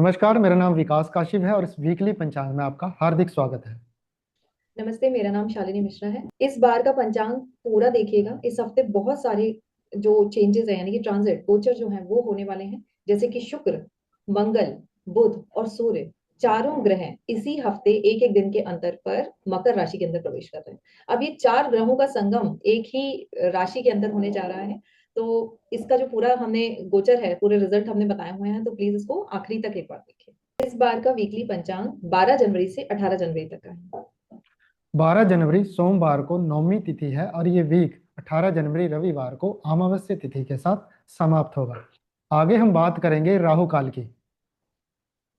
नमस्कार, मेरा नाम विकास काशिप है और इस वीकली पंचांग में आपका हार्दिक स्वागत है। नमस्ते, मेरा नाम शालिनी मिश्रा है। इस बार का पंचांग पूरा देखिएगा। इस हफ्ते बहुत सारे जो चेंजेस है यानी कि ट्रांजिट गोचर जो है वो होने वाले हैं। जैसे कि शुक्र, मंगल, बुध और सूर्य चारों ग्रह इसी हफ्ते एक एक दिन के अंतर पर मकर राशि के अंदर प्रवेश कर रहे हैं। अब ये चार ग्रहों का संगम एक ही राशि के अंदर होने जा रहा है। तो इसका जो पूरा हमने गोचर है, पूरे रिजल्ट हमने बताए हुए हैं, तो प्लीज इसको आखिरी तक एक बार देखिए। इस बार का वीकली पंचांग 12 जनवरी से 18 जनवरी तक का है। 12 जनवरी सोमवार को नौमी तिथि है और ये वीक 18 जनवरी रविवार को अमावस्या तिथि के साथ समाप्त होगा। आगे हम बात करेंगे राहु काल की।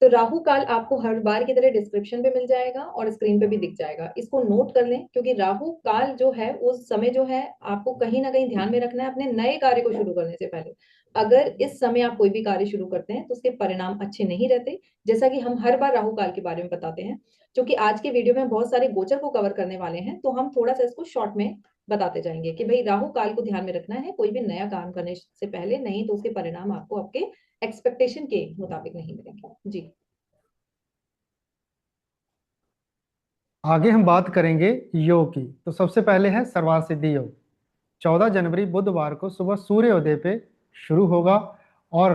तो राहु काल आपको हर बार की तरह डिस्क्रिप्शन पे मिल जाएगा और स्क्रीन पे भी दिख जाएगा। इसको नोट कर लें, क्योंकि राहु काल जो है उस समय जो है आपको कहीं ना कहीं ध्यान में रखना है अपने नए कार्य को शुरू करने से पहले। अगर इस समय आप कोई भी कार्य शुरू करते हैं तो उसके परिणाम अच्छे नहीं रहते। जैसा कि हम हर बार राहु काल के बारे में बताते हैं, क्योंकि आज के वीडियो में बहुत सारे गोचर को कवर करने वाले हैं, तो हम थोड़ा सा इसको शॉर्ट में बताते जाएंगे कि भाई राहु काल को ध्यान में रखना है कोई भी नया काम करने से पहले, नहीं तो उसके परिणाम आपको आपके एक्सपेक्टेशन के मुताबिक नहीं मिलेंगे जी। आगे हम बात करेंगे योग की। तो सबसे पहले है सर्वार्थ सिद्धि योग। 14 जनवरी बुधवार को सुबह सूर्योदय पे शुरू होगा और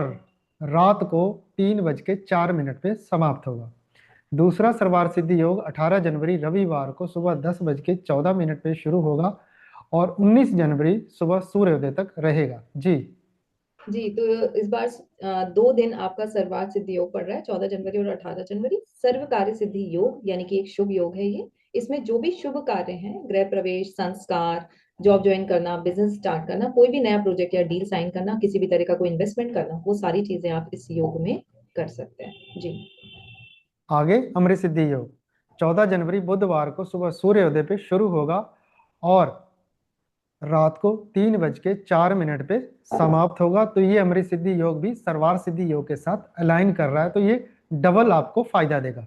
रात को 3:04 पे समाप्त होगा। दूसरा सर्वार्थ सिद्धि योग 18 जनवरी रविवार को सुबह 10:14 पे शुरू होगा और 19 जनवरी सुबह सूर्योदय तक रहेगा जी। जी, तो इस बार 2 दिन आपका सर्वार्थ सिद्धि योग पड़ रहा है, 14 जनवरी और 18 जनवरी। सर्व कार्य सिद्धि योग यानी कि एक शुभ योग है ये। इसमें जो भी शुभ कार्य हैं, गृह प्रवेश, संस्कार, जॉब ज्वाइन करना, बिजनेस स्टार्ट करना, कोई भी नया प्रोजेक्ट या डील साइन करना, किसी भी तरह का कोई इन्वेस्टमेंट करना, वो सारी चीजें आप इस योग में कर सकते हैं जी। आगे अमृत सिद्धि योग 14 जनवरी बुधवार को सुबह सूर्योदय पे शुरू होगा और रात को 3:04 पे समाप्त होगा। तो ये अमृत सिद्धि योग भी सर्वार्थ सिद्धि योग के साथ अलाइन कर रहा है, तो ये डबल आपको फायदा देगा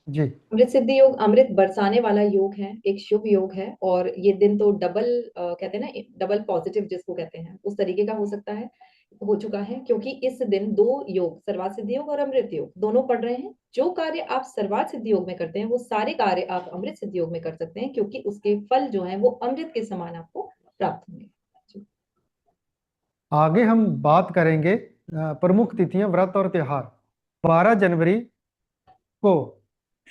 जी। अमृत सिद्धि योग अमृत बरसाने वाला योग है, एक शुभ योग है। और ये दिन तो डबल कहते हैं ना, डबल पॉजिटिव जिसको कहते हैं, उस तरीके का हो सकता है, हो चुका है। क्योंकि इस दिन दो योग, सर्वार्थ सिद्धि योग और अमृत योग, दोनों पढ़ रहे हैं। जो कार्य आप सर्वार्थ सिद्धि योग में करते हैं वो सारे कार्य आप अमृत सिद्धि योग में कर सकते हैं, क्योंकि उसके फल जो है वो अमृत के समान आपको प्राप्त होंगे जी। आगे हम बात करेंगे प्रमुख तिथियां, व्रत और त्योहार। 12 जनवरी को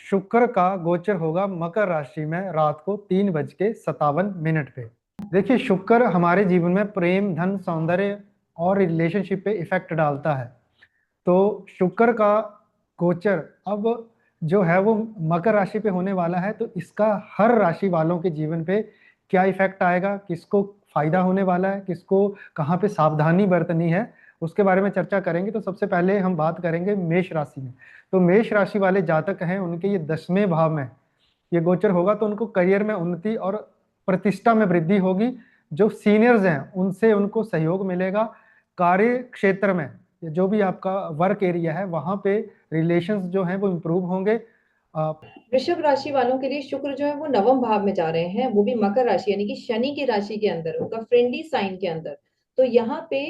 शुक्र का गोचर होगा मकर राशि में रात को 3:57 पे। देखिए, शुक्र हमारे जीवन में प्रेम, धन, सौंदर्य और रिलेशनशिप पे इफेक्ट डालता है। तो शुक्र का गोचर अब जो है वो मकर राशि पे होने वाला है, तो इसका हर राशि वालों के जीवन पे क्या इफेक्ट आएगा, किसको फायदा होने वाला है, किसको कहाँ पे सावधानी बरतनी है, उसके बारे में चर्चा करेंगे। तो सबसे पहले हम बात करेंगे मेष राशि में। तो मेष राशि वाले जातक हैं, उनके ये 10वें भाव में ये गोचर होगा, तो उनको करियर में उन्नति और प्रतिष्ठा में वृद्धि होगी। जो सीनियर्स हैं उनसे उनको सहयोग मिलेगा। कार्य क्षेत्र में जो भी आपका वर्क एरिया है वहां पे रिलेशंस जो हैं वो इम्प्रूव होंगे। अ, वृषभ राशि वालों के लिए शुक्र जो है वो नवम भाव में जा रहे हैं, वो भी मकर राशि यानी कि शनि की राशि के अंदर, उनका फ्रेंडली साइन के अंदर। तो यहाँ पे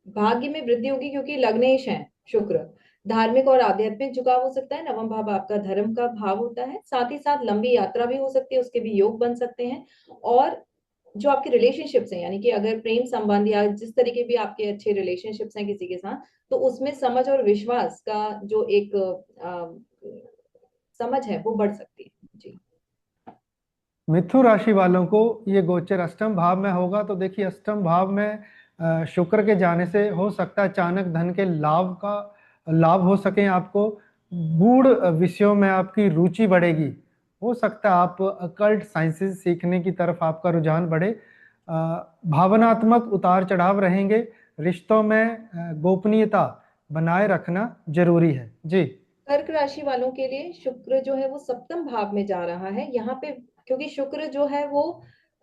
भाग्य में वृद्धि होगी, क्योंकि लग्नेश है शुक्र। धार्मिक और आध्यात्मिक झुकाव हो सकता है। नवम भाव आपका धर्म का भाव होता है। साथ ही साथ लंबी यात्रा भी हो सकती है, उसके भी योग बन सकते हैं। और जो आपके रिलेशनशिप्स हैं, यानी कि अगर प्रेम संबंध या जिस तरीके भी आपके अच्छे रिलेशनशिप्स हैं किसी के साथ, तो उसमें समझ और विश्वास का जो एक समझ है वो बढ़ सकती है जी। मिथुन राशि वालों को ये गोचर अष्टम भाव में होगा। तो देखिए, अष्टम भाव में शुक्र के जाने से हो सकता है अचानक धन के लाभ हो सके आपको। गूढ़ विषयों में आपकी रुचि बढ़ेगी। हो सकता है आप अकल्ट साइंसेस सीखने की तरफ आपका रुझान बढ़े। भावनात्मक उतार चढ़ाव रहेंगे। रिश्तों में गोपनीयता बनाए रखना जरूरी है जी। कर्क राशि वालों के लिए शुक्र जो है वो सप्तम भाव में जा रहा है यहाँ पे। क्योंकि शुक्र जो है वो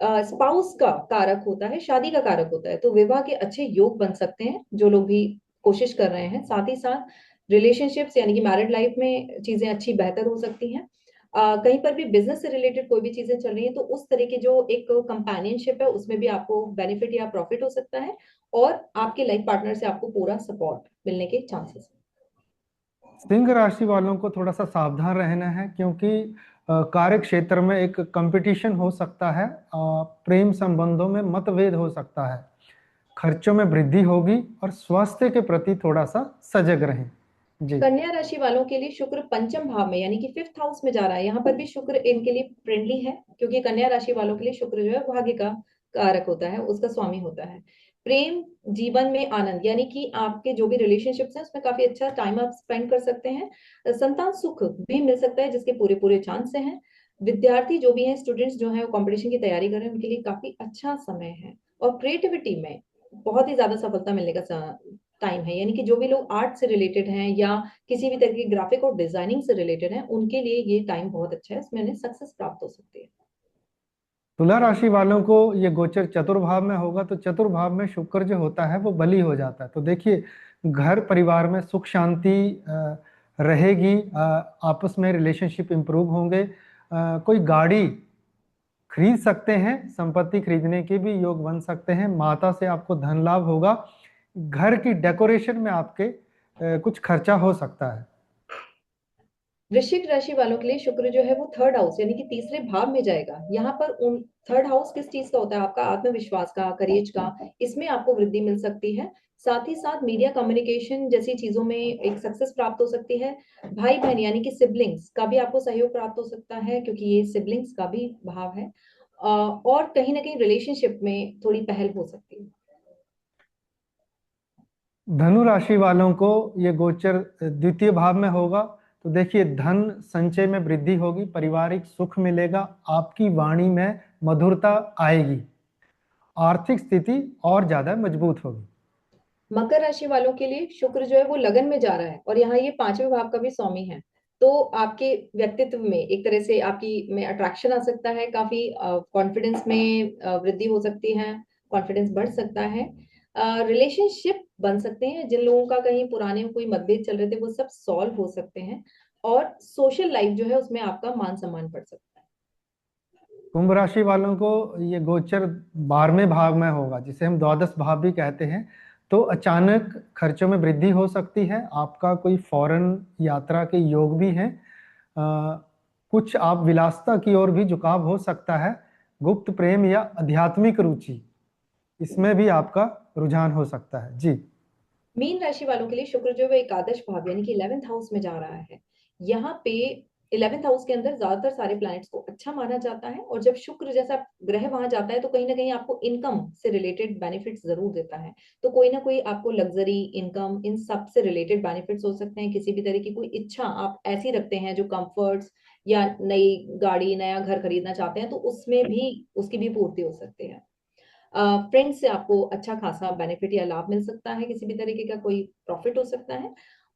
स्पाउस का कारक होता है, शादी का कारक होता है, तो विवाह के अच्छे योग बन सकते हैं जो लोग भी कोशिश कर रहे हैं। साथ ही साथ रिलेशनशिप्स यानी कि मैरिड लाइफ में चीजें अच्छी बेहतर हो सकती हैं। कहीं पर भी बिजनेस से रिलेटेड कोई भी चीजें चल रही हैं, तो उस तरह की जो एक कंपेनियनशिप है उसमें भी आपको बेनिफिट या प्रॉफिट हो सकता है। और आपके लाइफ पार्टनर से आपको पूरा सपोर्ट मिलने के चांसेस हैं। सिंह राशि वालों को थोड़ा सा सावधान रहना है, क्योंकि कार्य क्षेत्र में एक कंपटीशन हो सकता है। प्रेम संबंधों में मतभेद हो सकता है। खर्चों में वृद्धि होगी और स्वास्थ्य के प्रति थोड़ा सा सजग रहें। जी। कन्या राशि वालों के लिए शुक्र पंचम भाव में यानी कि फिफ्थ हाउस में जा रहा है। यहाँ पर भी शुक्र इनके लिए फ्रेंडली है, क्योंकि कन्या राशि वालों के लिए शुक्र जो है भाग्य का कारक होता है, उसका स्वामी होता है। प्रेम जीवन में आनंद, यानी कि आपके जो भी रिलेशनशिप्स हैं उसमें काफी अच्छा टाइम आप स्पेंड कर सकते हैं। संतान सुख भी मिल सकता है, जिसके पूरे पूरे चांस हैं। विद्यार्थी जो भी हैं, स्टूडेंट्स जो हैं, वो कॉम्पिटिशन की तैयारी कर रहे हैं, उनके लिए काफी अच्छा समय है। और क्रिएटिविटी में बहुत ही ज्यादा सफलता मिलने का टाइम है, यानी कि जो भी लोग आर्ट से रिलेटेड हैं या किसी भी तरह की ग्राफिक और डिजाइनिंग से रिलेटेड है, उनके लिए ये टाइम बहुत अच्छा है, उसमें उन्हें सक्सेस प्राप्त हो सकती है। तुला राशि वालों को ये गोचर चतुर्भाव में होगा, तो चतुर्भाव में शुक्र जो होता है वो बली हो जाता है। तो देखिए, घर परिवार में सुख शांति रहेगी। आपस में रिलेशनशिप इंप्रूव होंगे। कोई गाड़ी खरीद सकते हैं, संपत्ति खरीदने के भी योग बन सकते हैं। माता से आपको धन लाभ होगा। घर की डेकोरेशन में आपके कुछ खर्चा हो सकता है। वृश्चिक राशि वालों के लिए शुक्र जो है वो थर्ड हाउस यानी कि तीसरे भाव में जाएगा। यहाँ पर उन थर्ड हाउस किस चीज का होता है? आपका आत्मविश्वास का, करेज का, इसमें आपको वृद्धि मिल सकती है। साथ ही साथ मीडिया कम्युनिकेशन जैसी चीजों में एक सक्सेस प्राप्त हो सकती है। भाई बहन यानी कि सिबलिंग्स का भी आपको सहयोग प्राप्त हो सकता है, क्योंकि ये सिबलिंग्स का भी भाव है। और कहीं ना कहीं रिलेशनशिप में थोड़ी पहल हो सकती है। धनु राशि वालों को ये गोचर द्वितीय भाव में होगा। तो देखिए, धन संचय में वृद्धि होगी, पारिवारिक सुख मिलेगा, आपकी वाणी में मधुरता आएगी, आर्थिक स्थिति और ज्यादा मजबूत होगी। मकर राशि वालों के लिए शुक्र जो है वो लगन में जा रहा है, और यहाँ ये पांचवें भाव का भी स्वामी है। तो आपके व्यक्तित्व में एक तरह से आपकी में अट्रैक्शन आ सकता है, काफी कॉन्फिडेंस में वृद्धि हो सकती है, कॉन्फिडेंस बढ़ सकता है। रिलेशनशिप बन सकते हैं, जिन लोगों का कहीं पुराने कोई मतभेद चल रहे थे वो सब सॉल्व हो सकते हैं। और सोशल लाइफ जो है उसमें आपका मान सम्मान बढ़ सकता है। कुंभ राशि वालों को ये गोचर 12वें भाव में होगा, जिसे हम द्वादश भाव भी कहते हैं। तो अचानक खर्चों में वृद्धि हो सकती है। आपका कोई फॉरेन यात्रा के योग भी हैं। कुछ आप विलासिता की ओर भी झुकाव हो सकता है। गुप्त प्रेम या आध्यात्मिक रुचि, इसमें भी आपका रुझान हो सकता है। जी। मीन राशि वालों के लिए शुक्र जो है वो एकादश भाव यानी कि 11th हाउस में जा रहा है। यहाँ पे 11th हाउस के अंदर ज्यादातर सारे प्लैनेट्स को अच्छा माना जाता है, और जब शुक्र जैसा ग्रह वहां जाता है तो कहीं ना कहीं आपको इनकम से रिलेटेड बेनिफिट्स जरूर देता है। तो कोई ना कोई आपको लग्जरी इनकम इन सब से रिलेटेड बेनिफिट्स हो सकते हैं। किसी भी तरह की कोई इच्छा आप ऐसी रखते हैं जो कंफर्ट्स या नई गाड़ी नया घर खरीदना चाहते हैं, तो उसमें भी उसकी भी पूर्ति हो सकती है। फ्रेंड से आपको अच्छा खासा बेनिफिट या लाभ मिल सकता है, किसी भी तरीके का कोई प्रॉफिट हो सकता है।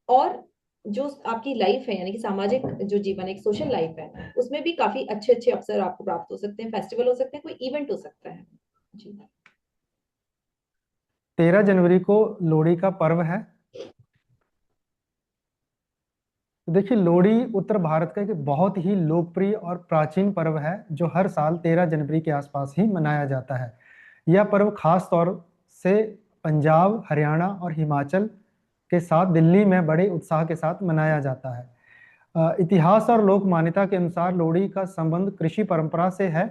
और जो आपकी लाइफ है यानी कि सामाजिक जो जीवन एक सोशल लाइफ है, उसमें भी काफी अच्छे अच्छे अवसर आपको प्राप्त हो सकते हैं। फेस्टिवल हो सकते हैं, कोई इवेंट हो सकता है। जी। 13 जनवरी को लोहड़ी का पर्व है। तो देखिए, लोहड़ी उत्तर भारत का एक बहुत ही लोकप्रिय और प्राचीन पर्व है, जो हर साल 13 जनवरी के आसपास ही मनाया जाता है। यह पर्व खास तौर से पंजाब, हरियाणा और हिमाचल के साथ दिल्ली में बड़े उत्साह के साथ मनाया जाता है। इतिहास और लोक मान्यता के अनुसार लोहड़ी का संबंध कृषि परंपरा से है।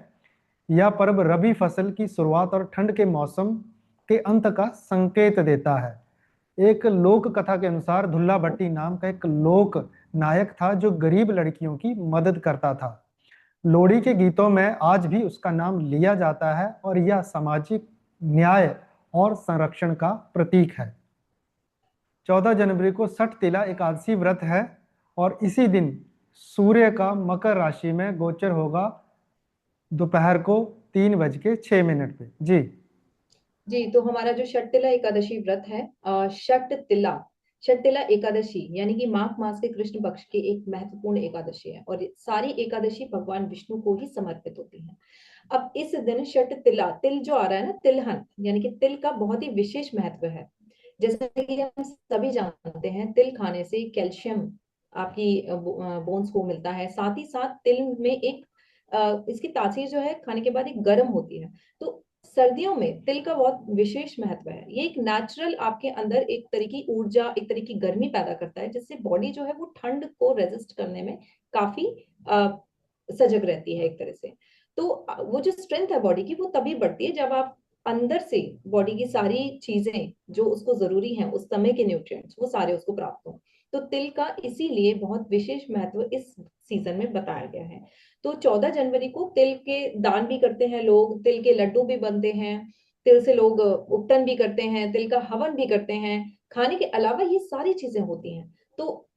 यह पर्व रबी फसल की शुरुआत और ठंड के मौसम के अंत का संकेत देता है। एक लोक कथा के अनुसार दुल्ला भट्टी नाम का एक लोक नायक था, जो गरीब लड़कियों की मदद करता था। लोहड़ी के गीतों में आज भी उसका नाम लिया जाता है, और यह सामाजिक न्याय और संरक्षण का प्रतीक है। 14 जनवरी को सठ तिला एकादशी व्रत है, और इसी दिन सूर्य का मकर राशि में गोचर होगा, दोपहर को 3:06 पे। जी। जी, तो हमारा जो षटतिला एकादशी व्रत है, षटतिला एकादशी यानी कि माघ मास के कृष्ण पक्ष की एक महत्वपूर्ण एकादशी है, और ये सारी एकादशी भगवान विष्णु को ही समर्पित होती है। अब इस दिन षटतिला, तिल जो आ रहा है ना, तिलहन यानी कि तिल का बहुत ही विशेष महत्व है। जैसे कि हम सभी जानते हैं, तिल खाने से कैल्शियम आपकी बोन्स को मिलता है। साथ ही साथ तिल में एक इसकी तासीर जो है खाने के बाद एक गर्म होती है। तो सर्दियों में तिल का बहुत विशेष महत्व है। ये एक नेचुरल आपके अंदर एक तरह की ऊर्जा, एक तरह की गर्मी पैदा करता है, जिससे बॉडी जो है वो ठंड को रेजिस्ट करने में काफी सजग रहती है एक तरह से। तो वो जो स्ट्रेंथ है बॉडी की वो तभी बढ़ती है जब आप अंदर से बॉडी की सारी चीजें जो उसको जरूरी हैं, उस समय के न्यूट्रिएंट्स वो सारे उसको प्राप्त हों। तो तिल का इसीलिए बहुत विशेष महत्व इस सीजन में बताया गया है। तो 14 जनवरी को तिल के दान भी करते हैं लोग, तिल के लड्डू भी बनते हैं, तिल से लोग उपटन भी करते हैं, तिल का हवन भी करते हैं। खाने के अलावा ये सारी चीजें होती हैं। तो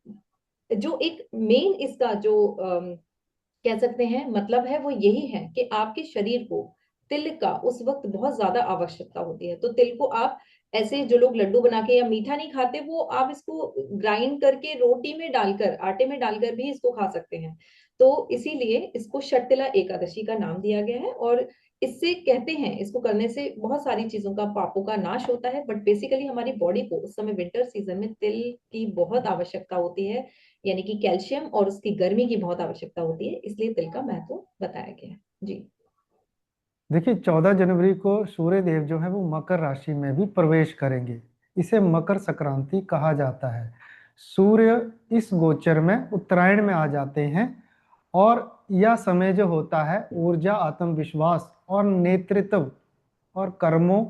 जो एक मेन इसका जो कह सकते हैं मतलब है वो यही है कि आपके शरीर को तिल का उस वक्त बहुत ज्यादा आवश्यकता होती है। तो तिल को आप ऐसे, जो लोग लड्डू बना के या मीठा नहीं खाते, वो आप इसको ग्राइंड करके रोटी में डालकर, आटे में डालकर भी इसको खा सकते हैं। तो इसीलिए इसको शर्तिला एकादशी का नाम दिया गया है। और इससे कहते हैं, इसको करने से बहुत सारी चीजों का, पापों का नाश होता है। बट बेसिकली हमारी बॉडी को उस समय विंटर सीजन में तिल की बहुत आवश्यकता होती है, यानी कि कैल्शियम और उसकी गर्मी की बहुत आवश्यकता होती है, इसलिए तिल का महत्व बताया गया है। जी। देखिए 14 जनवरी को सूर्य देव जो है वो मकर राशि में भी प्रवेश करेंगे। इसे मकर संक्रांति कहा जाता है। सूर्य इस गोचर में उत्तरायण में आ जाते हैं और यह समय जो होता है ऊर्जा, आत्मविश्वास और नेतृत्व और कर्मों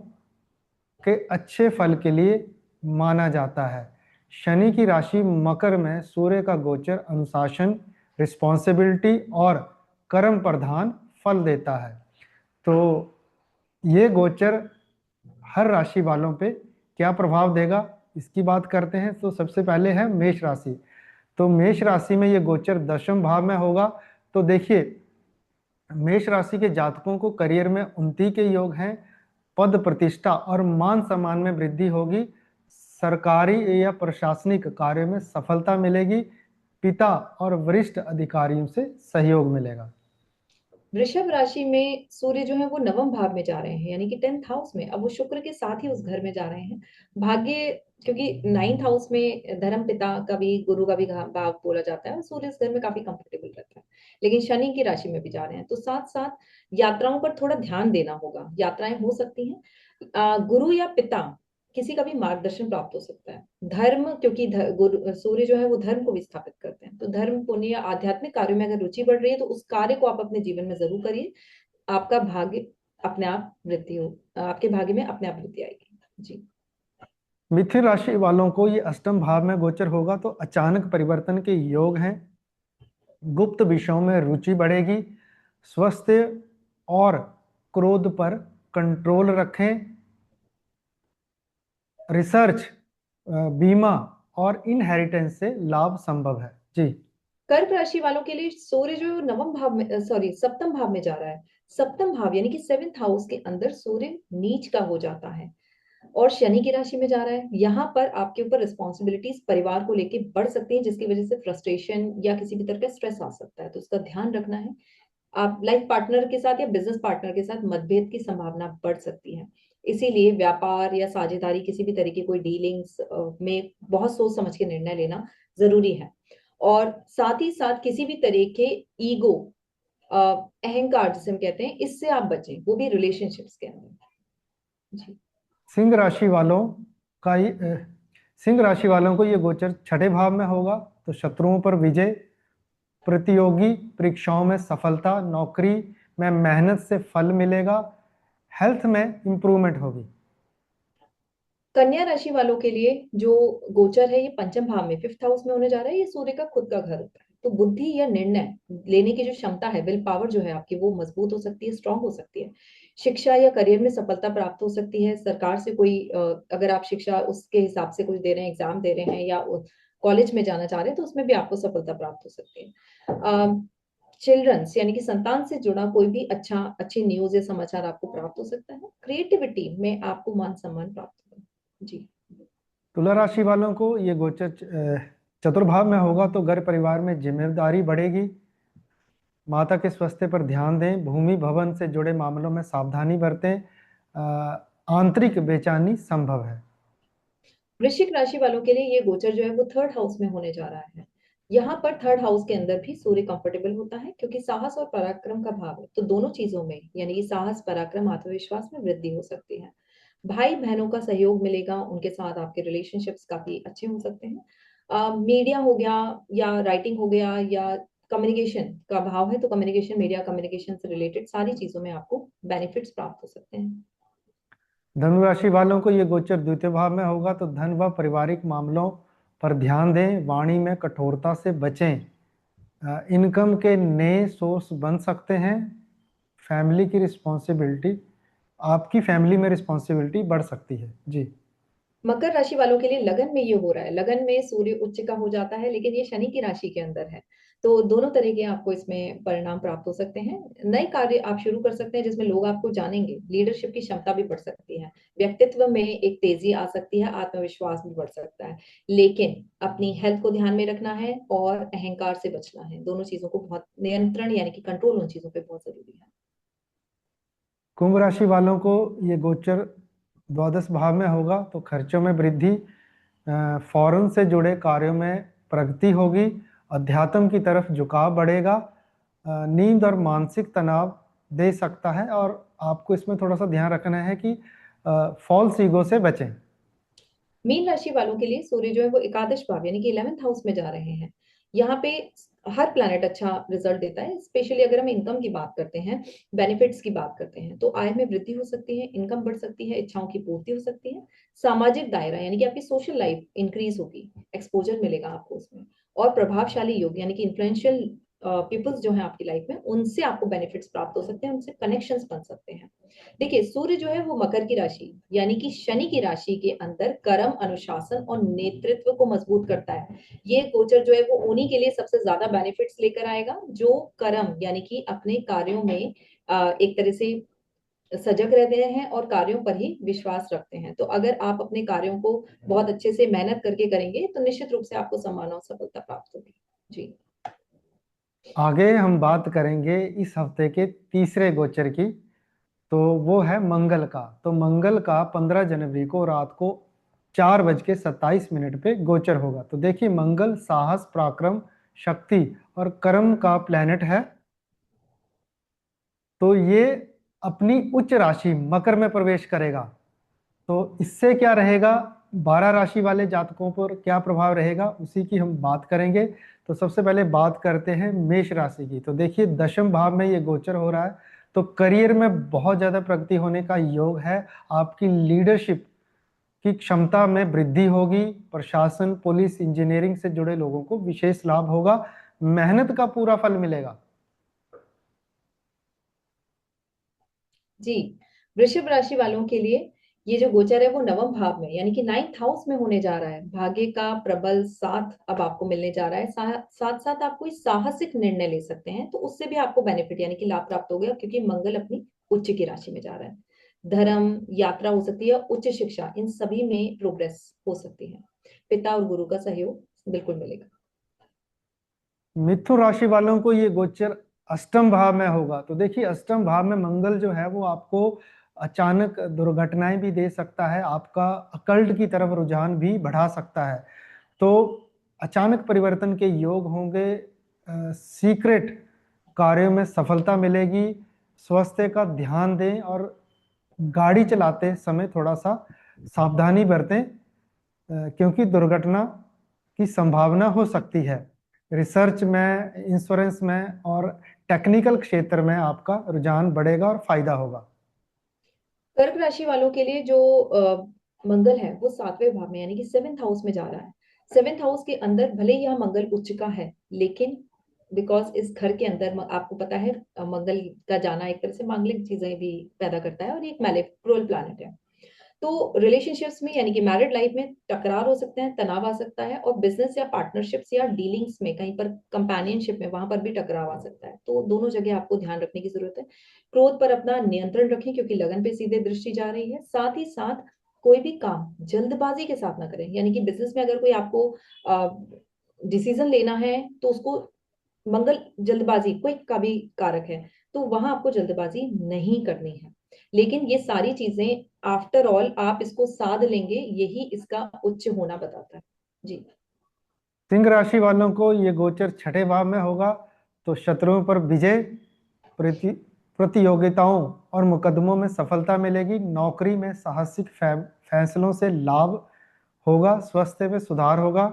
के अच्छे फल के लिए माना जाता है। शनि की राशि मकर में सूर्य का गोचर अनुशासन, रिस्पॉन्सिबिलिटी और कर्म प्रधान फल देता है। तो ये गोचर हर राशि वालों पे क्या प्रभाव देगा इसकी बात करते हैं। तो सबसे पहले है मेष राशि। तो मेष राशि में ये गोचर दशम भाव में होगा। तो देखिए मेष राशि के जातकों को करियर में उन्नति के योग हैं। पद प्रतिष्ठा और मान सम्मान में वृद्धि होगी। सरकारी या प्रशासनिक कार्य में सफलता मिलेगी। पिता और वरिष्ठ अधिकारियों से सहयोग मिलेगा। वृषभ राशि में सूर्य जो है वो नवम भाव में जा रहे हैं, यानी कि 10th हाउस में। अब वो शुक्र के साथ ही उस घर में जा रहे हैं। भाग्य, क्योंकि 9th हाउस में धर्म पिता का भी, गुरु का भी भाव बोला जाता है, और सूर्य इस घर में काफी कंफर्टेबल रहता है। लेकिन शनि की राशि में भी जा रहे हैं, तो साथ साथ यात्राओं पर थोड़ा ध्यान देना होगा। यात्राएं हो सकती हैं। गुरु या पिता किसी का भी मार्गदर्शन प्राप्त हो सकता है। धर्म, क्योंकि सूर्य जो है वो धर्म को भी स्थापित करते हैं, तो धर्म, पुण्य या आध्यात्मिक कार्यों में अगर रुचि बढ़ रही है तो उस कार्य को आप अपने जीवन में जरूर करिए। आपका भाग्य अपने आप वृद्धि हो, आपके भाग्य में अपने आप वृद्धि आएगी। जी। मिथुन राशि वालों को ये अष्टम भाव में गोचर होगा तो अचानक परिवर्तन के योग हैं। गुप्त विषयों में रुचि बढ़ेगी। स्वास्थ्य और क्रोध पर कंट्रोल रखें। रिसर्च, बीमा और इनहेरिटेंस से लाभ संभव है। जी। कर्क राशि वालों के लिए सूर्य जो नवम भाव में, सॉरी, सप्तम भाव में जा रहा है। सप्तम भाव यानी कि 7th हाउस के अंदर सूर्य नीच का हो जाता है और शनि की राशि में जा रहा है। यहाँ पर आपके ऊपर रिस्पॉन्सिबिलिटीज परिवार को लेके बढ़ सकती हैं, जिसकी वजह से फ्रस्ट्रेशन या किसी भी तरह का स्ट्रेस आ सकता है, तो उसका ध्यान रखना है। आप लाइफ पार्टनर के साथ या बिजनेस पार्टनर के साथ मतभेद की संभावना बढ़ सकती है। इसीलिए व्यापार या साझेदारी, किसी भी तरह की कोई डीलिंग्स में बहुत सोच समझ के निर्णय लेना जरूरी है। और साथ ही साथ किसी भी तरह के ईगो, अहंकार जिसे हम कहते हैं, इससे आप बचें, वो भी रिलेशनशिप्स के अंदर। जी। सिंह राशि वालों का ये सिंह राशि वालों को ये गोचर छठे भाव में होगा। तो शत्रुओं पर विजय, प्रतियोगी परीक्षाओं में सफलता, नौकरी में मेहनत से फल मिलेगा। हेल्थ में इंप्रूवमेंट होगी। कन्या राशि वालों के लिए जो गोचर है ये पंचम भाव में, 5th हाउस में होने जा रहा है। ये सूर्य का खुद का घर होता है, तो बुद्धि या निर्णय लेने की जो क्षमता है, विल पावर जो है आपकी, वो मजबूत हो सकती है, स्ट्रांग हो सकती है। शिक्षा या करियर में सफलता प्राप्त हो सकती है। सरकार से कोई अगर आप शिक्षा उसके हिसाब से कुछ दे रहे हैं, एग्जाम दे रहे हैं, या कॉलेज में जाना चाह रहे हैं, तो उसमें भी आपको सफलता प्राप्त हो सकती है। चिल्ड्रंस यानी कि संतान से जुड़ा कोई भी अच्छी न्यूज या समाचार आपको प्राप्त हो सकता है। क्रिएटिविटी में आपको मान सम्मान प्राप्त होगा। जी। तुला राशि वालों को ये गोचर चतुर्भाव में होगा तो घर परिवार में जिम्मेदारी बढ़ेगी। माता के स्वास्थ्य पर ध्यान दें। भूमि भवन से जुड़े मामलों में सावधानी बरतें। आंतरिक बेचैनी संभव है। वृश्चिक राशि वालों के लिए ये गोचर जो है वो 3rd हाउस में होने जा रहा है। यहाँ पर थर्ड हाउस के अंदर भी सूर्य कंफर्टेबल होता है, क्योंकि साहस और पराक्रम का भाव है, तो दोनों चीजों में यानी कि साहस, पराक्रम, आत्मविश्वास में वृद्धि हो सकती है। भाई बहनों का सहयोग मिलेगा, उनके साथ आपके रिलेशनशिप्स काफी अच्छे हो सकते हैं। मीडिया हो गया या राइटिंग हो गया या कम्युनिकेशन का भाव है, तो कम्युनिकेशन, मीडिया कम्युनिकेशन से रिलेटेड सारी चीजों में आपको बेनिफिट्स प्राप्त हो सकते हैं। धनु राशि वालों को ये गोचर द्वितीय भाव में होगा, तो धन व पारिवारिक मामलों पर ध्यान दें, वाणी में कठोरता से बचें। इनकम के नए सोर्स बन सकते हैं। फैमिली की रिस्पॉन्सिबिलिटी, आपकी फैमिली में रिस्पॉन्सिबिलिटी बढ़ सकती है जी। मकर राशि वालों के लिए लगन में ये हो रहा है, लगन में सूर्य उच्च का हो जाता है, लेकिन ये शनि की राशि के अंदर है। तो दोनों तरह के आपको इसमें परिणाम प्राप्त हो सकते हैं। नए कार्य आप शुरू कर सकते हैं जिसमें लोग आपको जानेंगे, लीडरशिप की क्षमता भी बढ़ सकती है, व्यक्तित्व में एक तेजी आ सकती है, आत्मविश्वास भी बढ़ सकता है। लेकिन अपनी हेल्थ को ध्यान में रखना है और अहंकार से बचना है, दोनों चीजों को बहुत नियंत्रण यानी कि कंट्रोल उन चीजों पे बहुत जरूरी है। कुंभ राशि वालों को ये गोचर द्वादश भाव में होगा, तो खर्चों में वृद्धि, फॉरेन से जुड़े कार्यों में प्रगति होगी, अध्यात्म की तरफ झुकाव बढ़ेगा, नींद और मानसिक तनाव दे सकता है। और आपको इसमें थोड़ा सा ध्यान रखना है कि फॉल्स ईगो से बचें। मीन राशि वालों के लिए सूर्य जो है वो एकादश भाव यानी कि 11th हाउस में जा रहे हैं। यहाँ पे हर प्लैनेट अच्छा रिजल्ट देता है, स्पेशली अगर हम इनकम की बात करते हैं, बेनिफिट्स की बात करते हैं, तो आय में वृद्धि हो सकती है, इनकम बढ़ सकती है, इच्छाओं की पूर्ति हो सकती है। सामाजिक दायरा यानी कि आपकी सोशल लाइफ इंक्रीज होगी, एक्सपोजर मिलेगा आपको उसमें। और प्रभावशाली योग यानी कि इन्फ्लुएंशियल पीपल्स जो है आपकी लाइफ में, उनसे आपको बेनिफिट्स प्राप्त हो सकते हैं, उनसे कनेक्शंस बन सकते हैं। देखिए, सूर्य जो है वो मकर की राशि यानी कि शनि की राशि के अंदर कर्म, अनुशासन और नेतृत्व को मजबूत करता है। ये गोचर जो है वो उन्हीं के लिए सबसे ज्यादा बेनिफिट्स लेकर आएगा जो कर्म यानी कि अपने कार्यों में एक तरह से सजग रहते हैं और कार्यों पर ही विश्वास रखते हैं। तो अगर आप अपने कार्यों को बहुत अच्छे से मेहनत करके करेंगे तो निश्चित रूप से आपको सम्मान और सफलता प्राप्त होगी जी। आगे हम बात करेंगे इस हफ्ते के तीसरे गोचर की, तो वो है मंगल का। तो मंगल का 15 जनवरी को रात को 4:27 पे गोचर होगा। तो देखिए, मंगल साहस, पराक्रम, शक्ति और कर्म का प्लैनेट है। तो ये अपनी उच्च राशि मकर में प्रवेश करेगा। तो इससे क्या रहेगा, 12 राशि वाले जातकों पर क्या प्रभाव रहेगा, उसी की हम बात करेंगे। तो सबसे पहले बात करते हैं मेष राशि की। तो देखिए, दशम भाव में ये गोचर हो रहा है, तो करियर में बहुत ज्यादा प्रगति होने का योग है। आपकी लीडरशिप की क्षमता में वृद्धि होगी। प्रशासन, पुलिस, इंजीनियरिंग से जुड़े लोगों को विशेष लाभ होगा। मेहनत का पूरा फल मिलेगा। जी, वृषभ राशि वालों के लिए ये जो गोचर है वो नवम भाव में यानी कि 9th हाउस में होने जा रहा है। भाग्य का प्रबल साथ अब आपको मिलने जा रहा है, साथ साथ आप कोई साहसिक निर्णय ले सकते हैं, तो उससे भी आपको बेनिफिट यानी कि लाभ प्राप्त हो गया, क्योंकि मंगल अपनी उच्च की राशि में जा रहा है। धर्म, यात्रा हो सकती है, उच्च शिक्षा, इन सभी में प्रोग्रेस हो सकती है। पिता और गुरु का सहयोग बिल्कुल मिलेगा। मिथुन राशि वालों को ये गोचर अष्टम भाव में होगा। तो देखिए, अष्टम भाव में मंगल जो है वो आपको अचानक दुर्घटनाएं भी दे सकता है, आपका अकल्ट की तरफ रुझान भी बढ़ा सकता है। तो अचानक परिवर्तन के योग होंगे, सीक्रेट कार्यों में सफलता मिलेगी। स्वास्थ्य का ध्यान दें और गाड़ी चलाते समय थोड़ा सा सावधानी बरतें, क्योंकि दुर्घटना की संभावना हो सकती है। रिसर्च में, इंश्योरेंस में और टेक्निकल क्षेत्र में आपका रुझान बढ़ेगा और फायदा होगा। कर्क राशि वालों के लिए जो मंगल है वो 7वें भाव में यानी कि 7th हाउस में जा रहा है। 7th हाउस के अंदर भले ही यह मंगल उच्च का है, लेकिन बिकॉज इस घर के अंदर आपको पता है मंगल का जाना एक तरह से मांगलिक चीजें भी पैदा करता है और ये एक मैलेफ क्रूअल प्लैनेट है। तो रिलेशनशिप्स में यानी कि मैरिड लाइफ में टकरार हो सकते हैं, तनाव आ सकता है, और बिजनेस या पार्टनरशिप्स या डीलिंग्स में कहीं पर कंपेनियनशिप में वहां पर भी टकराव आ सकता है। तो दोनों जगह आपको ध्यान रखने की जरूरत है। क्रोध पर अपना नियंत्रण रखें, क्योंकि लगन पे सीधे दृष्टि जा रही है। साथ ही साथ कोई भी काम जल्दबाजी के साथ ना करें, यानी कि बिजनेस में अगर कोई आपको डिसीजन लेना है तो उसको, मंगल जल्दबाजी कोई का भी कारक है, तो वहां आपको जल्दबाजी नहीं करनी है। लेकिन ये सारी चीजें आफ्टर ऑल आप इसको साध लेंगे, यही इसका उच्च होना बताता है जी। सिंह राशि वालों को ये गोचर छठे भाव में होगा, तो शत्रुओं पर विजय, प्रति प्रतियोगिताओं और मुकदमों में सफलता मिलेगी। नौकरी में साहसिक फैसलों से लाभ होगा। स्वास्थ्य में सुधार होगा।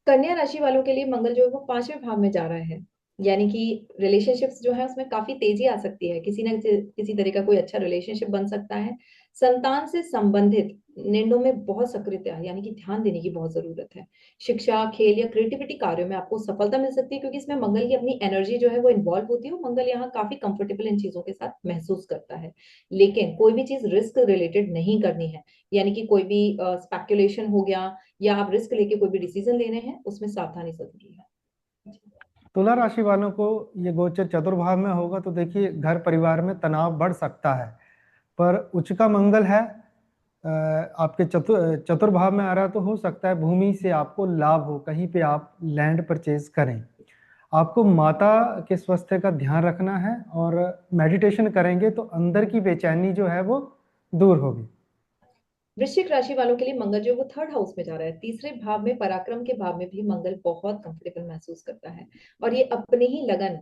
कन्या राशि वालों के लिए मंगल जो है वो 5वें भाव में जा रहा है, यानी कि रिलेशनशिप्स जो है उसमें काफी तेजी आ सकती है, किसी ना किसी तरह का कोई अच्छा रिलेशनशिप बन सकता है। संतान से संबंधित निर्णयों में बहुत सक्रियता यानी कि ध्यान देने की बहुत जरूरत है। शिक्षा, खेल या क्रिएटिविटी कार्यों में आपको सफलता मिल सकती है, क्योंकि इसमें मंगल की अपनी एनर्जी जो है वो इन्वॉल्व होती है। मंगल यहाँ काफी कंफर्टेबल इन चीजों के साथ महसूस करता है। लेकिन कोई भी चीज रिस्क रिलेटेड नहीं करनी है, यानी कि कोई भी स्पेकुलेशन हो गया या आप रिस्क लेके कोई भी डिसीजन ले रहे हैं, उसमें सावधानी जरूरी है। तुला राशि वालों को ये गोचर चतुर्भाव में होगा, तो देखिए घर परिवार में तनाव बढ़ सकता है, पर उच्च का मंगल है आपके चतुर्भाव में आ रहा है, तो हो सकता है भूमि से आपको लाभ हो, कहीं पे आप लैंड परचेज करें। आपको माता के स्वास्थ्य का ध्यान रखना है, और मेडिटेशन करेंगे तो अंदर की बेचैनी जो है वो दूर होगी। वृश्चिक राशि वालों के लिए मंगल जो है वो 3rd हाउस में जा रहा है। तीसरे भाव में, पराक्रम के भाव में भी मंगल बहुत कंफर्टेबल महसूस करता है, और ये अपने ही लगन,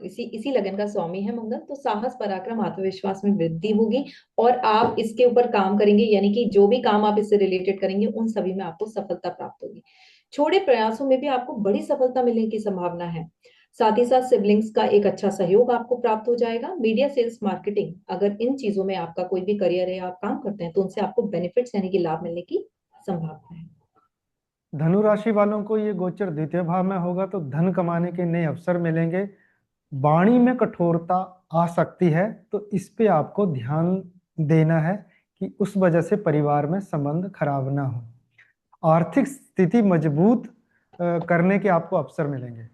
इसी लगन का स्वामी है मंगल। तो साहस, पराक्रम, आत्मविश्वास में वृद्धि होगी, और आप इसके ऊपर काम करेंगे, यानी कि जो भी काम आप इससे रिलेटेड करेंगे उन सभी में आपको सफलता प्राप्त होगी। छोटे प्रयासों में भी आपको बड़ी सफलता मिलने की संभावना है। साथ ही साथ सिबलिंग्स का एक अच्छा सहयोग आपको प्राप्त हो जाएगा। मीडिया, सेल्स, मार्केटिंग, अगर इन चीजों में आपका कोई भी करियर है, आप काम करते हैं, तो उनसे आपको बेनिफिट्स यानी कि लाभ मिलने की संभावना है। धनु राशि वालों को ये गोचर द्वितीय भाव में होगा, तो धन कमाने के नए अवसर मिलेंगे। वाणी में कठोरता आ सकती है, तो इस पे आपको ध्यान देना है कि उस वजह से परिवार में संबंध खराब ना हो। आर्थिक स्थिति मजबूत करने के आपको अवसर मिलेंगे।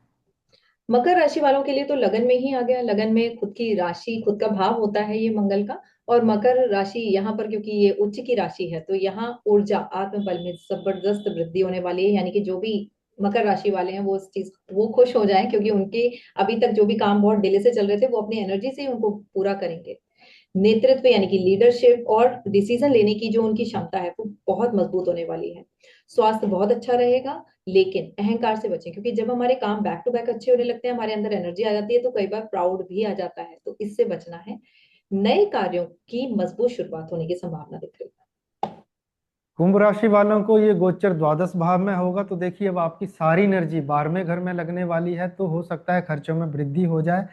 मकर राशि वालों के लिए तो लगन में ही आ गया। लगन में खुद की राशि, खुद का भाव होता है ये मंगल का। और मकर राशि यहाँ पर, क्योंकि ये उच्च की राशि है, तो यहाँ ऊर्जा, आत्मबल में जबरदस्त वृद्धि होने वाली है। यानी कि जो भी मकर राशि वाले हैं वो इस चीज वो खुश हो जाएं, क्योंकि उनके अभी तक जो भी काम बहुत डिले से चल रहे थे वो अपनी एनर्जी से ही उनको पूरा करेंगे। नेतृत्व यानी कि लीडरशिप और डिसीजन लेने की जो उनकी क्षमता है वो बहुत मजबूत होने वाली है। स्वास्थ्य बहुत अच्छा रहेगा, लेकिन अहंकार से बचें, क्योंकि जब हमारे काम बैक टू बैक अच्छे होने लगते हैं, हमारे अंदर एनर्जी आ जाती है, तो कई बार प्राउड भी आ जाता है, तो इससे बचना है। नए कार्यों की मजबूत शुरुआत होने की संभावना दिख रही है। कुंभ राशि वालों को ये गोचर द्वादश भाव में होगा, तो देखिए अब आपकी सारी एनर्जी 12वें घर में लगने वाली है, तो हो सकता है खर्चों में वृद्धि हो जाए।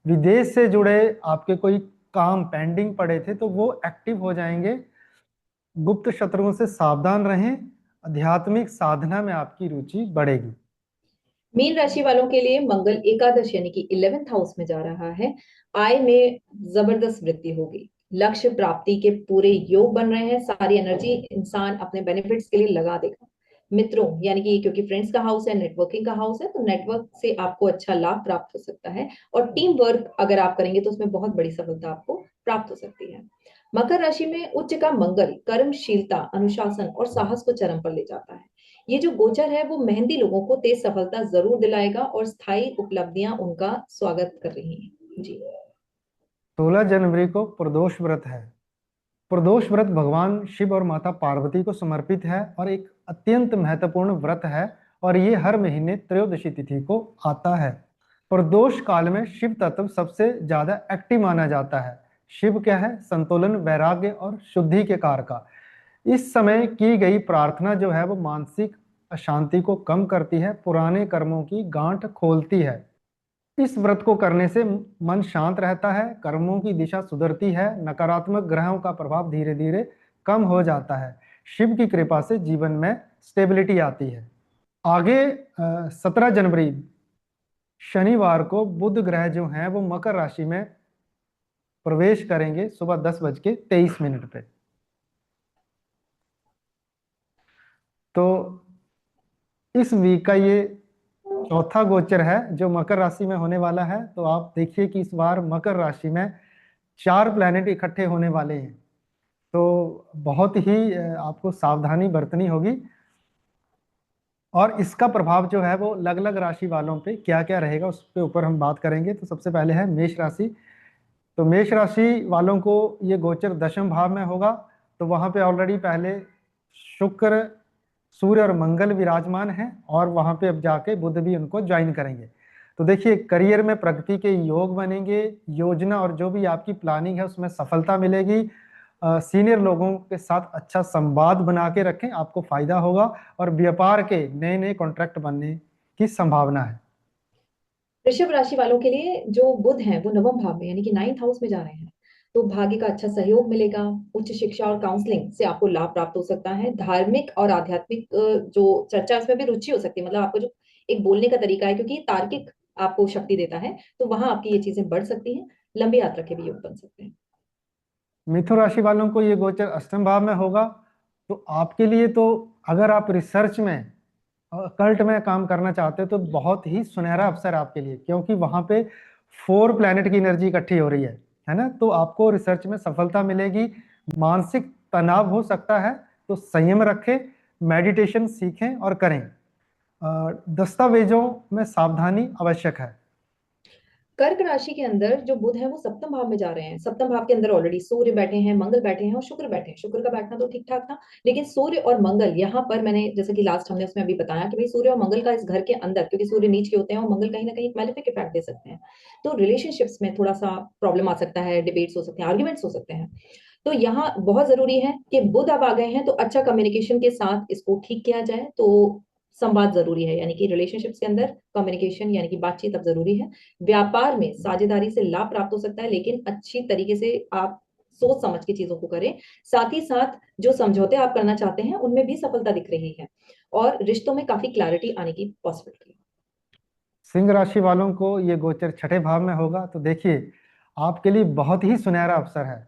विदेश से जुड़े आपके कोई काम पेंडिंग पड़े थे तो वो एक्टिव हो जाएंगे। गुप्त शत्रुओं से सावधान रहें। आध्यात्मिक साधना में आपकी रुचि बढ़ेगी। मीन राशि वालों के लिए मंगल एकादश यानी कि 11th हाउस में जा रहा है। आय में जबरदस्त वृद्धि होगी। लक्ष्य प्राप्ति के पूरे योग बन रहे हैं। सारी एनर्जी इंसान अपने बेनिफिट्स के लिए लगा देगा। मित्रों यानी कि क्योंकि फ्रेंड्स का हाउस है, नेटवर्किंग का हाउस है, तो नेटवर्क से आपको अच्छा लाभ प्राप्त हो सकता है, और टीम वर्क अगर आप करेंगे तो उसमें बहुत बड़ी सफलता आपको प्राप्त हो सकती है। मकर राशि में उच्च का मंगल कर्मशीलता, अनुशासन और साहस को चरम पर ले जाता है। ये जो गोचर है वो मेहनती लोगों को तेज सफलता जरूर दिलाएगा, और स्थायी उपलब्धियां उनका स्वागत कर रही हैं जी। 16 जनवरी को प्रदोष व्रत है। प्रदोष व्रत भगवान शिव और माता पार्वती को समर्पित है, और एक अत्यंत महत्वपूर्ण व्रत है, और ये हर महीने त्रयोदशी तिथि को आता है। प्रदोष काल में शिव तत्व सबसे ज्यादा एक्टिव माना जाता है। शिव क्या है? संतुलन, वैराग्य और शुद्धि के कारक। इस समय की गई प्रार्थना जो है वो मानसिक अशांति को कम करती है, पुराने कर्मों की गांठ खोलती है। इस व्रत को करने से मन शांत रहता है, कर्मों की दिशा सुधरती है, नकारात्मक ग्रहों का प्रभाव धीरे धीरे कम हो जाता है। शिव की कृपा से जीवन में स्टेबिलिटी आती है। आगे 17 जनवरी शनिवार को बुध ग्रह जो हैं वो मकर राशि में प्रवेश करेंगे सुबह 10:23 पे। तो इस वीक का ये चौथा गोचर है जो मकर राशि में होने वाला है। तो आप देखिए कि इस बार मकर राशि में 4 प्लैनेट इकट्ठे होने वाले हैं, तो बहुत ही आपको सावधानी बरतनी होगी। और इसका प्रभाव जो है वो अलग अलग राशि वालों पे क्या क्या रहेगा उसके ऊपर हम बात करेंगे। तो सबसे पहले है मेष राशि। तो मेष राशि वालों को ये गोचर दशम भाव में होगा, तो वहां पे ऑलरेडी पहले शुक्र सूर्य और मंगल विराजमान हैं, और वहां पे अब जाके बुध भी उनको ज्वाइन करेंगे। तो देखिए, करियर में प्रगति के योग बनेंगे, योजना और जो भी आपकी प्लानिंग है उसमें सफलता मिलेगी। सीनियर लोगों के साथ अच्छा संवाद बना के रखें, आपको फायदा होगा, और व्यापार के नए नए कॉन्ट्रैक्ट बनने की संभावना है। वृषभ राशि वालों के लिए जो बुध हैं वो नवम भाव में यानी कि 9th हाउस में जा रहे हैं, तो भाग्य का अच्छा सहयोग मिलेगा। उच्च शिक्षा और काउंसलिंग से आपको लाभ प्राप्त हो सकता है। धार्मिक और आध्यात्मिक जो चर्चा है उसमें भी रुचि हो सकती है, मतलब आपको जो एक बोलने का तरीका है, क्योंकि ये तार्किक आपको शक्ति देता है, तो वहां आपकी ये चीजें बढ़ सकती हैं। लंबी यात्रा के भी योग बन सकते हैं। मिथुन राशि वालों को ये गोचर अष्टम भाव में होगा। तो आपके लिए तो, अगर आप रिसर्च में, कल्ट में काम करना चाहते हो, तो बहुत ही सुनहरा अवसर है आपके लिए, क्योंकि वहां पे 4 प्लैनेट की एनर्जी इकट्ठी हो रही है ना। तो आपको रिसर्च में सफलता मिलेगी। मानसिक तनाव हो सकता है, तो संयम रखें, मेडिटेशन सीखें और करें। दस्तावेजों में सावधानी आवश्यक है। कर्क राशि के अंदर जो बुध है वो सप्तम भाव में जा रहे हैं। सप्तम भाव के अंदर ऑलरेडी सूर्य बैठे हैं, मंगल बैठे हैं और शुक्र बैठे हैं। शुक्र का बैठना तो ठीक ठाक था, लेकिन सूर्य और मंगल यहाँ पर, मैंने जैसे कि लास्ट हमने उसमें अभी बताया कि भाई सूर्य और मंगल का इस घर के अंदर, क्योंकि सूर्य नीच के होते हैं और मंगल कहीं ना कहीं एक मैलेफिक इफेक्ट दे सकते हैं, तो रिलेशनशिप्स में थोड़ा सा प्रॉब्लम आ सकता है, डिबेट्स हो सकते हैं, आर्ग्यूमेंट्स हो सकते हैं। तो यहाँ बहुत जरूरी है कि बुध अब आ गए हैं तो अच्छा कम्युनिकेशन के साथ इसको ठीक किया जाए। तो संवाद जरूरी है, यानी कि रिलेशनशिप्स के अंदर कम्युनिकेशन यानी कि बातचीत अब जरूरी है। व्यापार में साझेदारी से लाभ प्राप्त हो सकता है, लेकिन अच्छी तरीके से आप सोच समझ के चीजों को करें। साथ ही साथ जो समझौते आप करना चाहते हैं उनमें भी सफलता दिख रही है, और रिश्तों में काफी क्लैरिटी आने की पॉसिबिलिटी। सिंह राशि वालों को ये गोचर छठे भाव में होगा। तो देखिए, आपके लिए बहुत ही सुनहरा अवसर है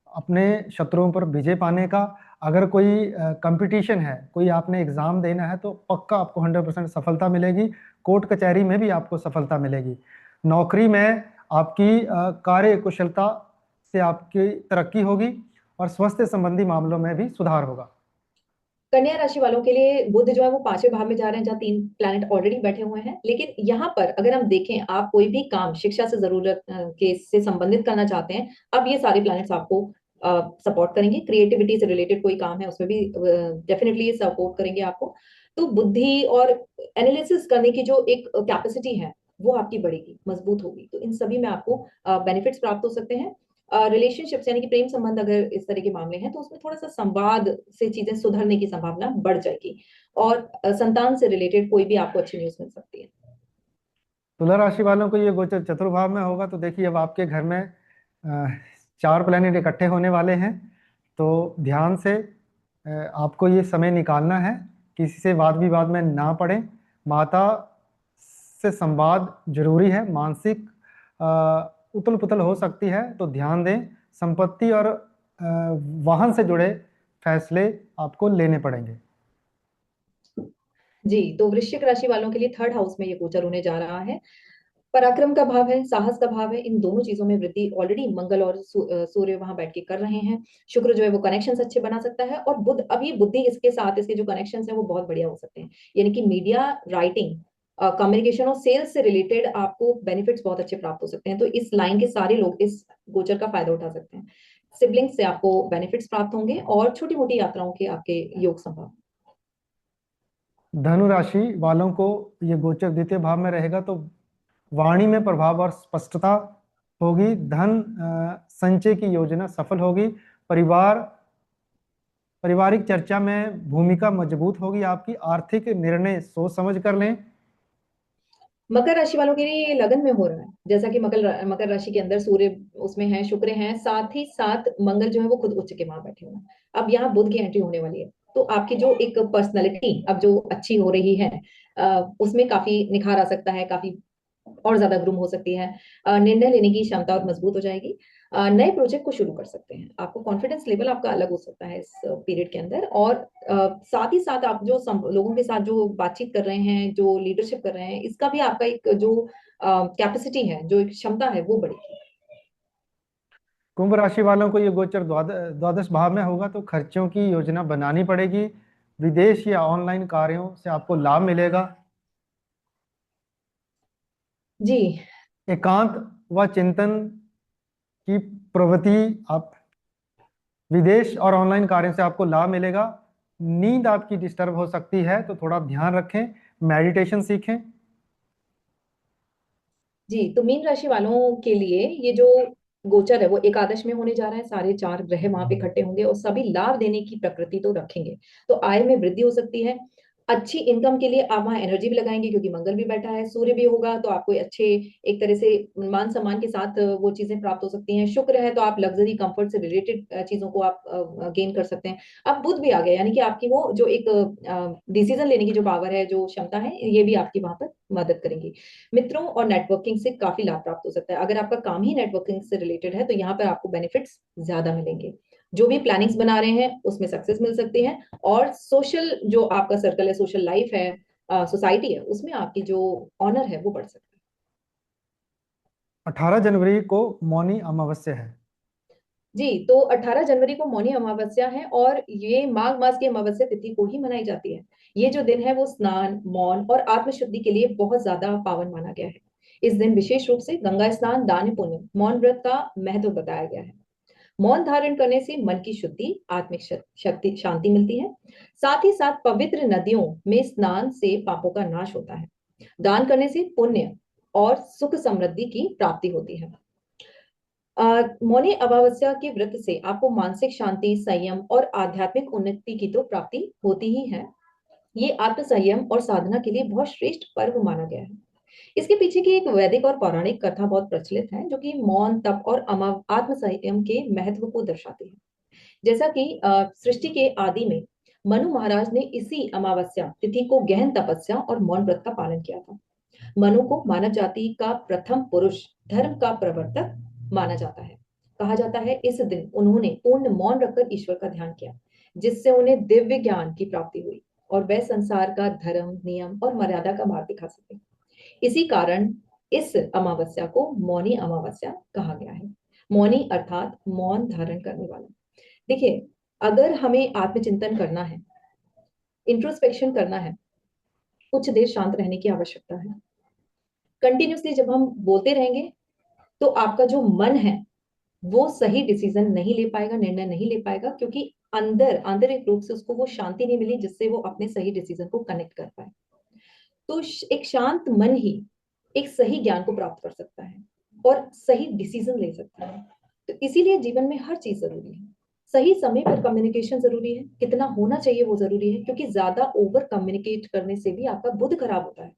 अपने शत्रुओं पर विजय पाने का। अगर कोई कंपटीशन है, कोई आपने एग्जाम देना है, तो पक्का आपको 100% सफलता मिलेगी। कोर्ट कचहरी में भी आपको सफलता मिलेगी। नौकरी में आपकी कार्य कुशलता से आपकी तरक्की होगी, और स्वास्थ्य संबंधी मामलों में भी सुधार होगा। कन्या राशि वालों के लिए बुध जो है वो 5वें भाव में जा रहे हैं, जहाँ 3 प्लैनेट ऑलरेडी बैठे हुए हैं। लेकिन यहाँ पर अगर हम देखें, आप कोई भी काम शिक्षा से जरूरत के से संबंधित करना चाहते हैं, अब ये सारे प्लैनेट्स आपको सपोर्ट करेंगे। क्रिएटिविटी से रिलेटेड कोई काम है उसमें भी डेफिनेटली ये सपोर्ट करेंगे आपको। तो बुद्धि और एनालिसिस करने की जो एक कैपेसिटी है वो आपकी बढ़ेगी, मजबूत होगी। तो इन सभी में आपको बेनिफिट्स प्राप्त हो सकते हैं। रिलेशनशिप्स यानी कि प्रेम संबंध अगर इस तरह के मामले हैं, तो उसमें थोड़ा सा संवाद से चीजें सुधरने की संभावना बढ़ जाएगी। और संतान से रिलेटेड कोई भी आपको अच्छी न्यूज मिल सकती है। तुला राशि वालों को ये गोचर चतुर्भाव में होगा। तो देखिए, अब आपके घर में अ, 4 प्लैनेट इकट्ठे होने वाले हैं। तो ध्यान से आपको ये समय निकालना है, किसी से वाद विवाद में ना पड़े। माता से संवाद जरूरी है। मानसिक उथल पुथल हो सकती है, तो ध्यान दें। संपत्ति और वाहन से जुड़े फैसले आपको लेने पड़ेंगे। जी, तो वृश्चिक राशि वालों के लिए 3rd हाउस में ये गोचर होने जा रहा है। पराक्रम का भाव है, साहस का भाव है, इन दोनों चीजों में वृद्धि ऑलरेडी मंगल और सूर्य वहां बैठ के कर रहे हैं। शुक्र जो है वो कनेक्शंस अच्छे बना सकता है, और बुध अभी बुद्धि इसके साथ इसके जो कनेक्शंस हैं वो बहुत बढ़िया हो सकते हैं। यानी कि मीडिया, राइटिंग, कम्युनिकेशन और सेल्स से रिलेटेड आपको बेनिफिट्स बहुत अच्छे प्राप्त हो सकते हैं। तो इस लाइन के सारे लोग इस गोचर का फायदा उठा सकते हैं। सिबलिंग्स से आपको बेनिफिट्स प्राप्त होंगे, और छोटी मोटी यात्राओं के आपके योग संभव। धनु राशि वालों को ये गोचर द्वितीय भाव में रहेगा। तो वाणी में प्रभाव और स्पष्टता होगी। धन संचय की योजना सफल होगी। परिवार पारिवारिक चर्चा में भूमिका मजबूत होगी आपकी। आर्थिक निर्णय सोच समझ कर लें। मकर राशि वालों के लिए ये लगन में हो रहा है, जैसा कि मकर राशि के अंदर सूर्य उसमें है, शुक्र है, साथ ही साथ मंगल जो है वो खुद उच्च के वहां बैठे हुए हैं। अब यहाँ बुध की एंट्री होने वाली है, तो आपकी जो एक पर्सनैलिटी अब जो अच्छी हो रही है, उसमें काफी निखार आ सकता है, काफी और ज्यादा ग्रूम हो सकती है। निर्णय लेने की क्षमता और मजबूत हो जाएगी। नए प्रोजेक्ट को शुरू कर सकते हैं। आपको कॉन्फिडेंस लेवल आपका अलग हो सकता है इस पीरियड के अंदर। और साथ ही साथ आप जो लोगों के साथ जो बातचीत कर रहे हैं, जो लीडरशिप कर रहे हैं, इसका भी आपका एक जो कैपेसिटी है, जो एक क्षमता है, वो बढ़ेगी। कुंभ राशि वालों को ये गोचर द्वादश भाव में होगा। तो खर्चों की योजना बनानी पड़ेगी। विदेश या ऑनलाइन कार्यों से आपको लाभ मिलेगा। जी। एकांत व चिंतन की प्रवृत्ति आप, विदेश और ऑनलाइन कार्यों से आपको लाभ मिलेगा। नींद आपकी डिस्टर्ब हो सकती है, तो थोड़ा ध्यान रखें, मेडिटेशन सीखें। जी, तो मीन राशि वालों के लिए ये जो गोचर है वो एकादश में होने जा रहा है। सारे चार ग्रह वहां पे इकट्ठे होंगे और सभी लाभ देने की प्रकृति तो रखेंगे। तो आय में वृद्धि हो सकती है। अच्छी इनकम के लिए आप वहां एनर्जी भी लगाएंगे, क्योंकि मंगल भी बैठा है, सूर्य भी होगा, तो आपको अच्छे एक तरह से मान सम्मान के साथ वो चीजें प्राप्त हो सकती हैं। शुक्र है तो आप लग्जरी कंफर्ट से रिलेटेड चीजों को आप गेन कर सकते हैं। अब बुध भी आ गया, यानी कि आपकी वो जो एक डिसीजन लेने की जो पावर है, जो क्षमता है, ये भी आपकी वहां पर मदद करेंगी। मित्रों और नेटवर्किंग से काफी लाभ प्राप्त हो सकता है। अगर आपका काम ही नेटवर्किंग से रिलेटेड है तो यहाँ पर आपको बेनिफिट्स ज्यादा मिलेंगे। जो भी प्लानिंग्स बना रहे हैं उसमें सक्सेस मिल सकती है। और सोशल जो आपका सर्कल है, सोशल लाइफ है, सोसाइटी है, उसमें आपकी जो ऑनर है वो बढ़ सकता है। 18 जनवरी को मौनी अमावस्या है। जी, तो 18 जनवरी को मौनी अमावस्या है और ये माघ मास की अमावस्या तिथि को ही मनाई जाती है। ये जो दिन है वो स्नान, मौन और आत्मशुद्धि के लिए बहुत ज्यादा पावन माना गया है। इस दिन विशेष रूप से गंगा स्नान, दान पुण्य, मौन व्रत का महत्व बताया गया है। मौन धारण करने से मन की शुद्धि, आत्मिक शक्ति, शांति मिलती है। साथ ही साथ पवित्र नदियों में स्नान से पापों का नाश होता है। दान करने से पुण्य और सुख समृद्धि की प्राप्ति होती है। मौनी अमावस्या के व्रत से आपको मानसिक शांति, संयम और आध्यात्मिक उन्नति की तो प्राप्ति होती ही है। ये आत्म संयम और साधना के लिए बहुत श्रेष्ठ पर्व माना गया है। इसके पीछे की एक वैदिक और पौराणिक कथा बहुत प्रचलित है, जो कि मौन, तप और आत्म संयम के महत्व को दर्शाती है। जैसा कि सृष्टि के आदि में मनु महाराज ने इसी अमावस्या तिथि को गहन तपस्या और मौन व्रत का पालन किया था। मनु को मानव जाति का प्रथम पुरुष, धर्म का प्रवर्तक माना जाता है। कहा जाता है इस दिन उन्होंने पूर्ण मौन रखकर ईश्वर का ध्यान किया, जिससे उन्हें दिव्य ज्ञान की प्राप्ति हुई और वह संसार का धर्म, नियम और मर्यादा का मार्ग दिखा सके। इसी कारण इस अमावस्या को मौनी अमावस्या कहा गया है। मौनी अर्थात मौन धारण करने वाला। देखिए, अगर हमें आत्मचिंतन करना है, इंट्रोस्पेक्शन करना है, कुछ देर शांत रहने की आवश्यकता है। कंटिन्यूसली जब हम बोलते रहेंगे तो आपका जो मन है वो सही डिसीजन नहीं ले पाएगा, निर्णय नहीं ले पाएगा, क्योंकि अंदर आंतरिक रूप से उसको वो शांति नहीं मिली जिससे वो अपने सही डिसीजन को कनेक्ट कर पाए। तो एक शांत मन ही एक सही ज्ञान को प्राप्त कर सकता है और सही डिसीजन ले सकता है। तो इसीलिए जीवन में हर चीज जरूरी है। सही समय पर कम्युनिकेशन जरूरी है, कितना होना चाहिए वो जरूरी है, क्योंकि ज्यादा ओवर कम्युनिकेट करने से भी आपका बुद्ध खराब होता है।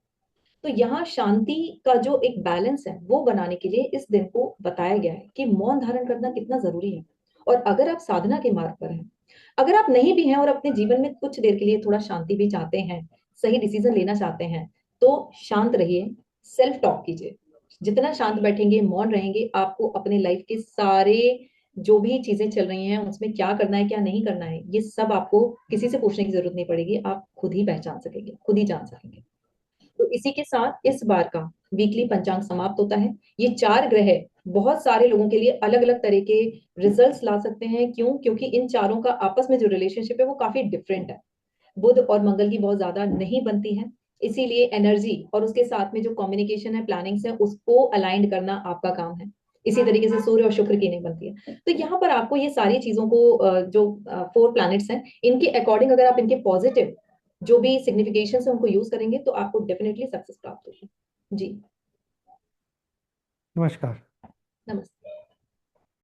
तो यहाँ शांति का जो एक बैलेंस है वो बनाने के लिए इस दिन को बताया गया है कि मौन धारण करना कितना जरूरी है। और अगर आप साधना के मार्ग पर हैं, अगर आप नहीं भी हैं और अपने जीवन में कुछ देर के लिए थोड़ा शांति भी चाहते हैं, सही डिसीजन लेना चाहते हैं, तो शांत रहिए, सेल्फ टॉक कीजिए। जितना शांत बैठेंगे, मौन रहेंगे, आपको अपने लाइफ के सारे जो भी चीजें चल रही हैं उसमें क्या करना है, क्या नहीं करना है, ये सब आपको किसी से पूछने की जरूरत नहीं पड़ेगी। आप खुद ही पहचान सकेंगे, खुद ही जान सकेंगे। तो इसी के साथ इस बार का वीकली पंचांग समाप्त होता है। ये चार ग्रह बहुत सारे लोगों के लिए अलग अलग तरह के रिजल्ट्स ला सकते हैं। क्यों? क्योंकि इन चारों का आपस में जो रिलेशनशिप है वो काफी डिफरेंट है। बुध और मंगल की बहुत ज्यादा नहीं बनती है, इसीलिए एनर्जी और उसके साथ में जो कम्युनिकेशन है, प्लानिंग्स है, उसको अलाइंड करना आपका काम है। इसी तरीके से सूर्य और शुक्र की नहीं बनती है। तो यहाँ पर आपको ये सारी चीजों को जो 4 प्लैनेट्स हैं, इनके अकॉर्डिंग अगर आप इनके पॉजिटिव जो भी सिग्निफिकेशन है उनको यूज करेंगे तो आपको डेफिनेटली सक्सेस प्राप्त होगी। जी, नमस्कार। नमस्ते।